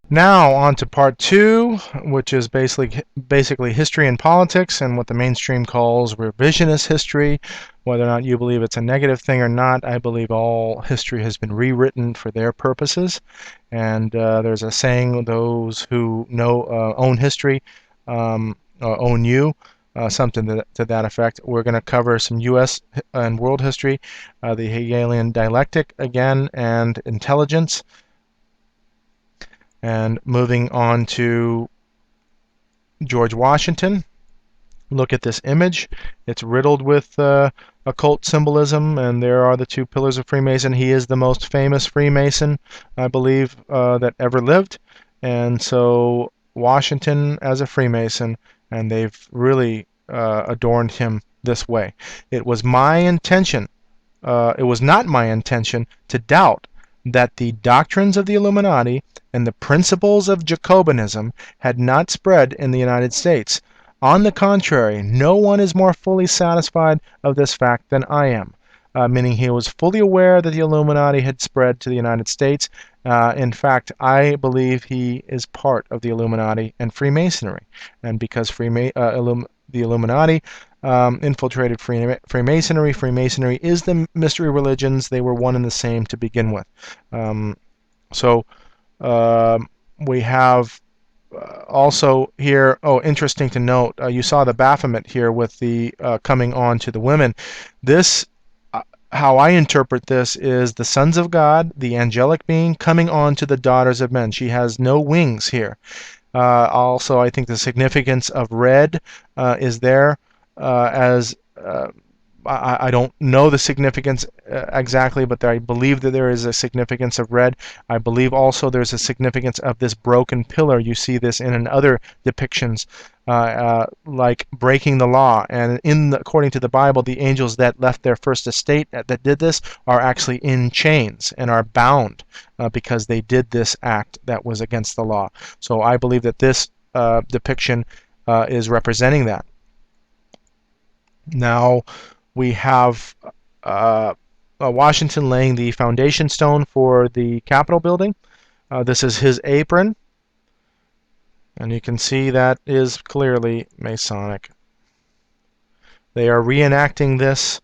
Now on to part two, which is basically history and politics, and what the mainstream calls revisionist history. Whether or not you believe it's a negative thing or not, I believe all history has been rewritten for their purposes. And there's a saying: those who know own history own you. Something to that effect. We're going to cover some U.S. and world history, the Hegelian dialectic again, and intelligence. And moving on to George Washington, look at this image. It's riddled with occult symbolism, and there are the two pillars of Freemason. He is the most famous Freemason, I believe, that ever lived. And so Washington as a Freemason, and they've really adorned him this way. It was my intention, it was not my intention to doubt that the doctrines of the Illuminati and the principles of Jacobinism had not spread in the United States. On the contrary, no one is more fully satisfied of this fact than I am, meaning he was fully aware that the Illuminati had spread to the United States. In fact, I believe he is part of the Illuminati and Freemasonry. And because the Illuminati infiltrated Freemasonry. Freemasonry is the mystery religions. They were one and the same to begin with. So we have also here, interesting to note, you saw the Baphomet here with the coming on to the women. This, how I interpret this, is the sons of God, the angelic being, coming on to the daughters of men. She has no wings here. Also, I think the significance of red is there as I don't know the significance exactly, but I believe that there is a significance of red. I believe also there's a significance of this broken pillar. You see this in other depictions, like breaking the law. And according to the Bible, the angels that left their first estate that did this are actually in chains and are bound because they did this act that was against the law. So I believe that this depiction is representing that. Now we have Washington laying the foundation stone for the Capitol building. This is his apron, and you can see that is clearly Masonic. They are reenacting this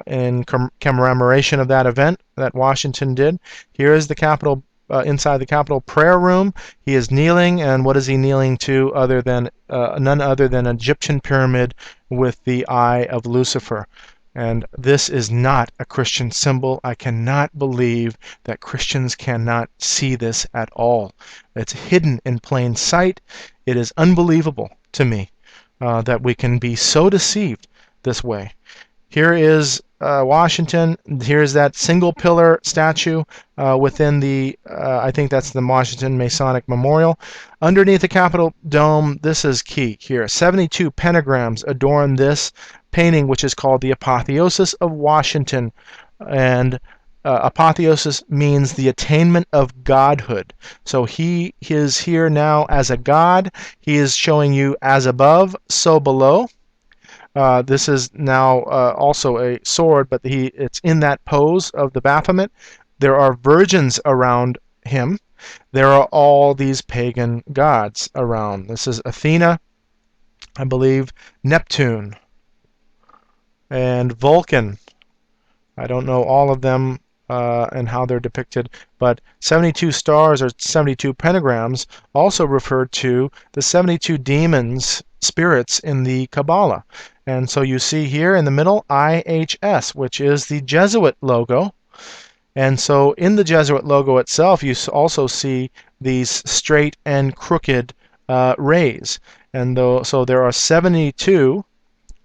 in commemoration of that event that Washington did. Here is the Capitol, inside the Capitol prayer room. He is kneeling, and what is he kneeling to other than none other than an Egyptian pyramid with the eye of Lucifer. And this is not a Christian symbol. I cannot believe that Christians cannot see this at all. It's hidden in plain sight. It is unbelievable to me that we can be so deceived this way. Here is Washington. Here's that single pillar statue within the, I think that's the Washington Masonic Memorial. Underneath the Capitol dome, this is key here. 72 pentagrams adorn this painting, which is called the Apotheosis of Washington. And apotheosis means the attainment of godhood. So he is here now as a god. He is showing you as above, so below. This is now also a sword, but it's in that pose of the Baphomet. There are virgins around him. There are all these pagan gods around. This is Athena, I believe, Neptune, and Vulcan. I don't know all of them and how they're depicted, but 72 stars or 72 pentagrams also refer to the 72 demons, spirits in the Kabbalah. And so you see here in the middle IHS, which is the Jesuit logo. And so in the Jesuit logo itself, you also see these straight and crooked rays. And so there are 72,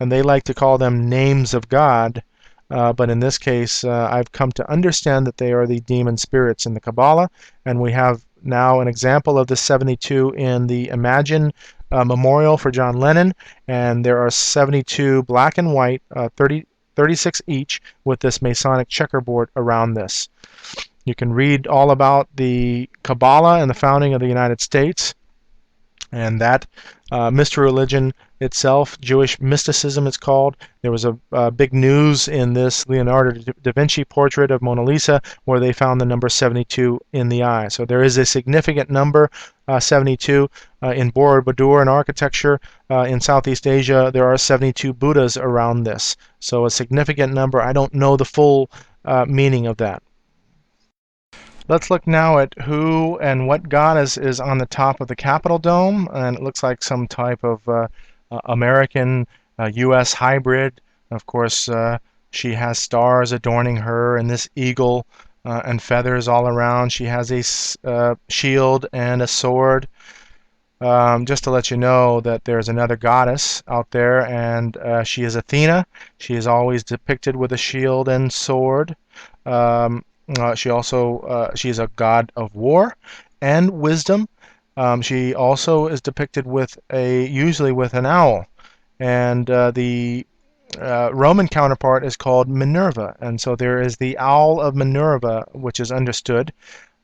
and they like to call them names of God. But in this case, I've come to understand that they are the demon spirits in the Kabbalah. And we have now an example of the 72 in the Imagine memorial for John Lennon. And there are 72 black and white, 36 each, with this Masonic checkerboard around this. You can read all about the Kabbalah and the founding of the United States And that mystery religion itself, Jewish mysticism it's called, there was a big news in this Leonardo da Vinci portrait of Mona Lisa where they found the number 72 in the eye. So there is a significant number, 72. In Borobudur in architecture in Southeast Asia, there are 72 Buddhas around this. So a significant number. I don't know the full meaning of that. Let's look now at who and what goddess is on the top of the Capitol dome, and it looks like some type of American U.S. hybrid. Of course, she has stars adorning her, and this eagle and feathers all around. She has a shield and a sword. Just to let you know that there's another goddess out there, and she is Athena. She is always depicted with a shield and sword. She is a god of war and wisdom. She also is depicted with usually with an owl, and the Roman counterpart is called Minerva, and so there is the owl of Minerva, which is understood.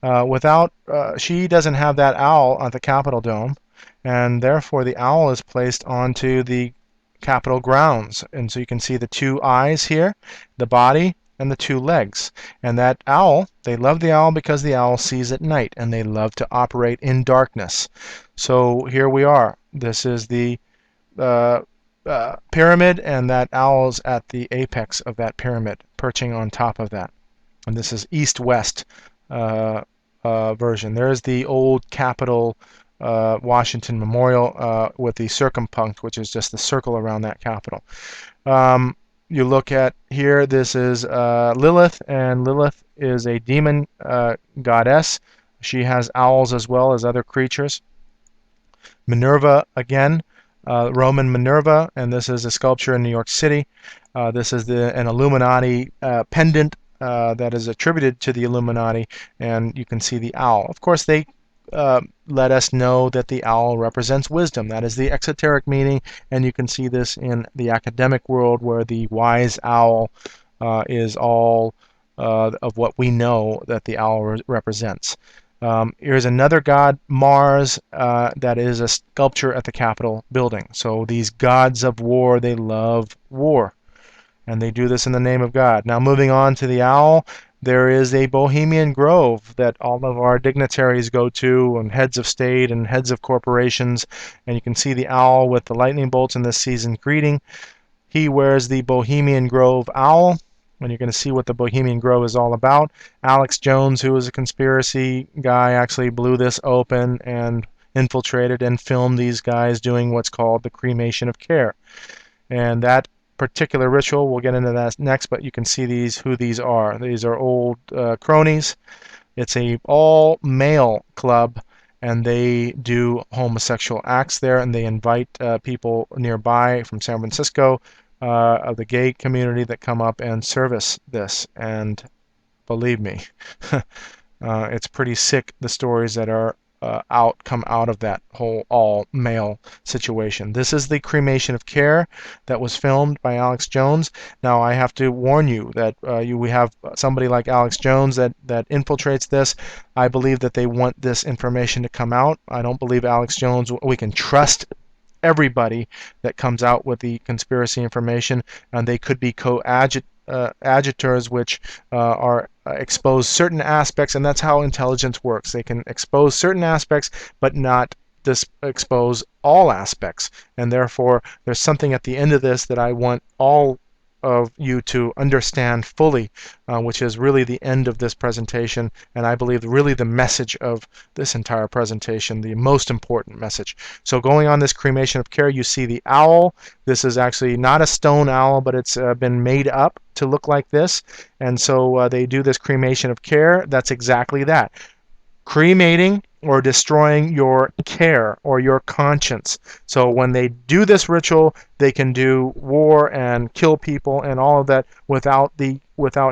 She doesn't have that owl on the Capitol dome, and therefore the owl is placed onto the Capitol grounds, and so you can see the two eyes here, the body, and the two legs. And that owl, they love the owl because the owl sees at night, and they love to operate in darkness. So here we are. This is the pyramid, and that owl's at the apex of that pyramid, perching on top of that. And this is east-west version. There's the old Capitol Washington Memorial with the circumpunct, which is just the circle around that Capitol. You look at here, this is Lilith, and Lilith is a demon goddess. She has owls as well as other creatures. Minerva, again, Roman Minerva, and this is a sculpture in New York City. This is an Illuminati pendant that is attributed to the Illuminati, and you can see the owl. Of course, they let us know that the owl represents wisdom. That is the exoteric meaning, and you can see this in the academic world where the wise owl is all of what we know that the owl represents. Here's another god, Mars, that is a sculpture at the Capitol building. So these gods of war, they love war, and they do this in the name of God. Now moving on to the owl, there is a Bohemian Grove that all of our dignitaries go to, and heads of state and heads of corporations, and you can see the owl with the lightning bolts in this season greeting. He wears the Bohemian Grove owl, and you're going to see what the Bohemian Grove is all about. Alex Jones, who is a conspiracy guy, actually blew this open and infiltrated and filmed these guys doing what's called the cremation of care. And that particular ritual, we'll get into that next, but you can see who these are. These are old cronies. It's a all-male club, and they do homosexual acts there, and they invite people nearby from San Francisco of the gay community that come up and service this. And believe me, it's pretty sick, the stories that are come out of that whole all-male situation. This is the cremation of care that was filmed by Alex Jones. Now I have to warn you that we have somebody like Alex Jones that infiltrates this. I believe that they want this information to come out. I don't believe Alex Jones, we can trust everybody that comes out with the conspiracy information, and they could be coadjutors which are expose certain aspects, and that's how intelligence works. They can expose certain aspects but not expose all aspects, and therefore there's something at the end of this that I want all of you to understand fully, which is really the end of this presentation, and I believe really the message of this entire presentation, the most important message. So going on this cremation of care, you see the owl. This is actually not a stone owl, but it's been made up to look like this, and so they do this cremation of care. That's exactly that. Cremating or destroying your care or your conscience. So when they do this ritual, they can do war and kill people and all of that without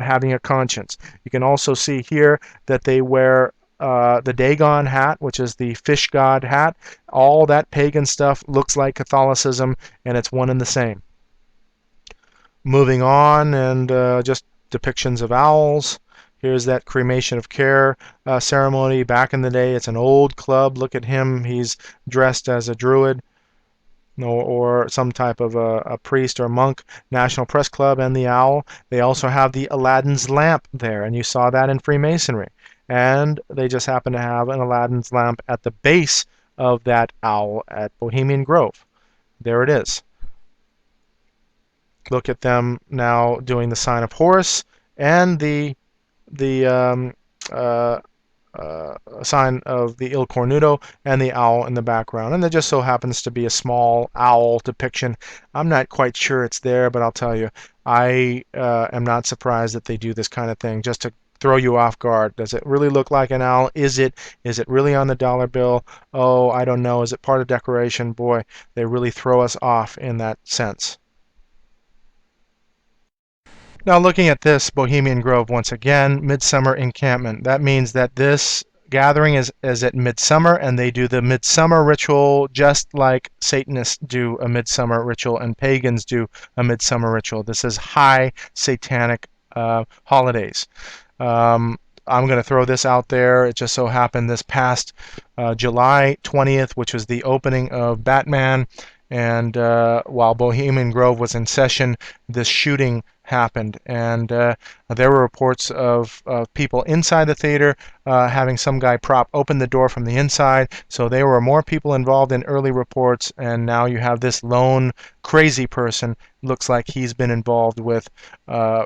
having a conscience. You can also see here that they wear the Dagon hat, which is the fish god hat. All that pagan stuff looks like Catholicism, and it's one and the same. Moving on, and just depictions of owls. Here's that cremation of care ceremony back in the day. It's an old club. Look at him. He's dressed as a druid or some type of a priest or monk. National Press Club and the owl. They also have the Aladdin's lamp there, and you saw that in Freemasonry. And they just happen to have an Aladdin's lamp at the base of that owl at Bohemian Grove. There it is. Look at them now doing the sign of Horus and the uh, sign of the Il Cornuto and the owl in the background. And there just so happens to be a small owl depiction. I'm not quite sure it's there, but I'll tell you, I am not surprised that they do this kind of thing just to throw you off guard. Does it really look like an owl? Is it really on the dollar bill? Oh, I don't know. Is it part of decoration? Boy, they really throw us off in that sense. Now looking at this Bohemian Grove once again, Midsummer Encampment. That means that this gathering is at midsummer, and they do the midsummer ritual just like Satanists do a midsummer ritual and pagans do a midsummer ritual. This is high satanic holidays. I'm going to throw this out there. It just so happened this past July 20th, which was the opening of Batman, and while Bohemian Grove was in session, this shooting happened, and there were reports of people inside the theater having some guy prop open the door from the inside. So there were more people involved in early reports, and now you have this lone crazy person. Looks like he's been involved with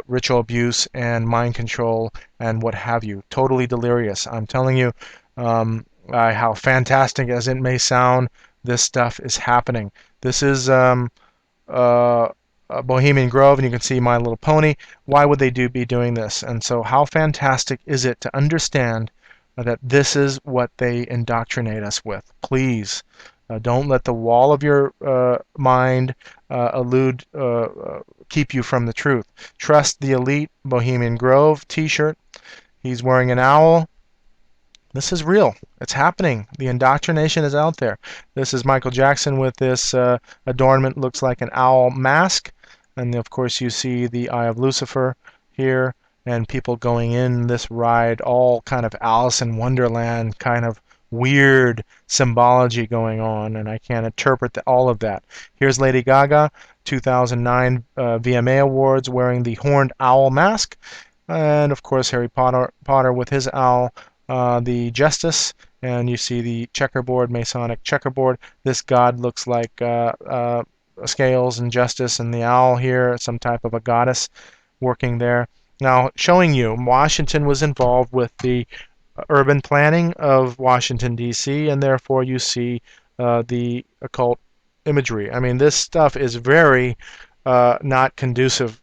ritual abuse and mind control and what have you. Totally delirious. I'm telling you, how fantastic as it may sound, this stuff is happening. This is Bohemian Grove, and you can see My Little Pony. Why would they be doing this? And so how fantastic is it to understand that this is what they indoctrinate us with? Please, don't let the wall of your mind keep you from the truth. Trust the elite. Bohemian Grove t-shirt. He's wearing an owl. This is real. It's happening. The indoctrination is out there. This is Michael Jackson with this adornment. Looks like an owl mask. And of course you see the Eye of Lucifer here, and people going in this ride, all kind of Alice in Wonderland kind of weird symbology going on, and I can't interpret all of that. Here's Lady Gaga, 2009 VMA Awards, wearing the horned owl mask. And of course Harry Potter with his owl, the Justice, and you see the checkerboard, Masonic checkerboard. This god looks like scales and justice, and the owl here, some type of a goddess working there. Now showing you Washington was involved with the urban planning of Washington D.C., and therefore you see the occult imagery. I mean, this stuff is very not conducive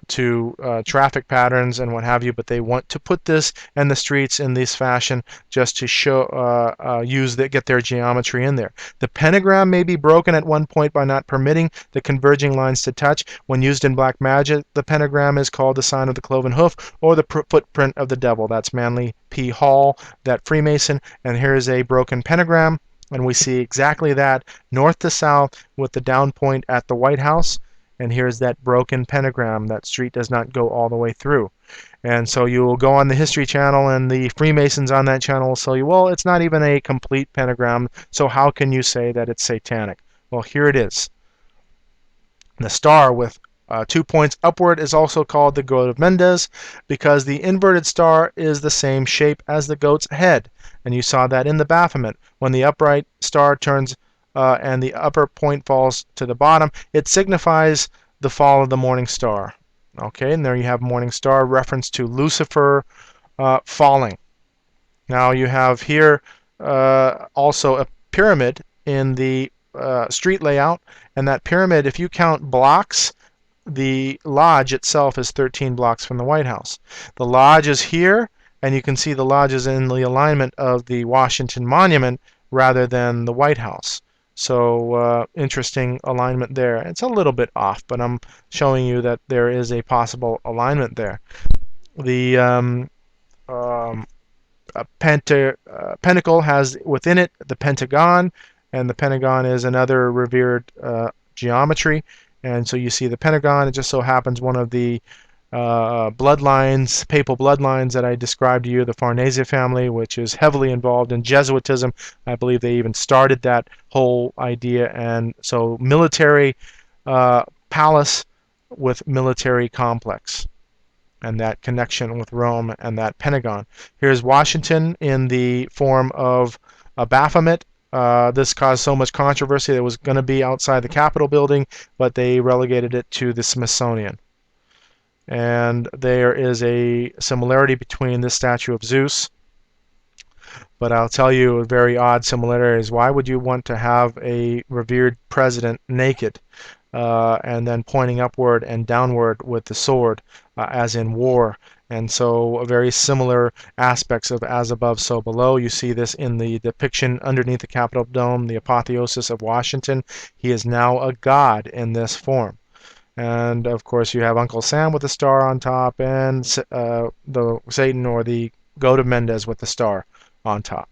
to traffic patterns and what have you, but they want to put this in the streets in this fashion just to show get their geometry in there. The pentagram may be broken at one point by not permitting the converging lines to touch. When used in black magic, the pentagram is called the sign of the cloven hoof or the footprint of the devil. That's Manly P. Hall, that Freemason, and here's a broken pentagram, and we see exactly that north to south with the down point at the White House. And here's that broken pentagram. That street does not go all the way through. And so you will go on the History Channel, and the Freemasons on that channel will tell you, well, it's not even a complete pentagram, so how can you say that it's satanic? Well, here it is. The star with 2 points upward is also called the Goat of Mendes, because the inverted star is the same shape as the goat's head. And you saw that in the Baphomet. When the upright star turns and the upper point falls to the bottom, it signifies the fall of the morning star. Okay, and there you have morning star, reference to Lucifer falling. Now you have here also a pyramid in the street layout, and that pyramid, if you count blocks, the lodge itself is 13 blocks from the White House. The lodge is here, and you can see the lodge is in the alignment of the Washington Monument rather than the White House. So interesting alignment there. It's a little bit off, but I'm showing you that there is a possible alignment there. The pentacle has within it the pentagon, and the pentagon is another revered geometry. And so you see the pentagon. It just so happens one of the bloodlines, papal bloodlines that I described to you, the Farnese family, which is heavily involved in Jesuitism. I believe they even started that whole idea. And so military palace with military complex, and that connection with Rome and that Pentagon. Here's Washington in the form of a Baphomet. This caused so much controversy that it was going to be outside the Capitol building, but they relegated it to the Smithsonian. And there is a similarity between this statue of Zeus, but I'll tell you a very odd similarity is why would you want to have a revered president naked and then pointing upward and downward with the sword as in war? And so very similar aspects of as above, so below. You see this in the depiction underneath the Capitol dome, the apotheosis of Washington. He is now a god in this form. And of course, you have Uncle Sam with the star on top, and the Satan or the goat of Mendez with the star on top.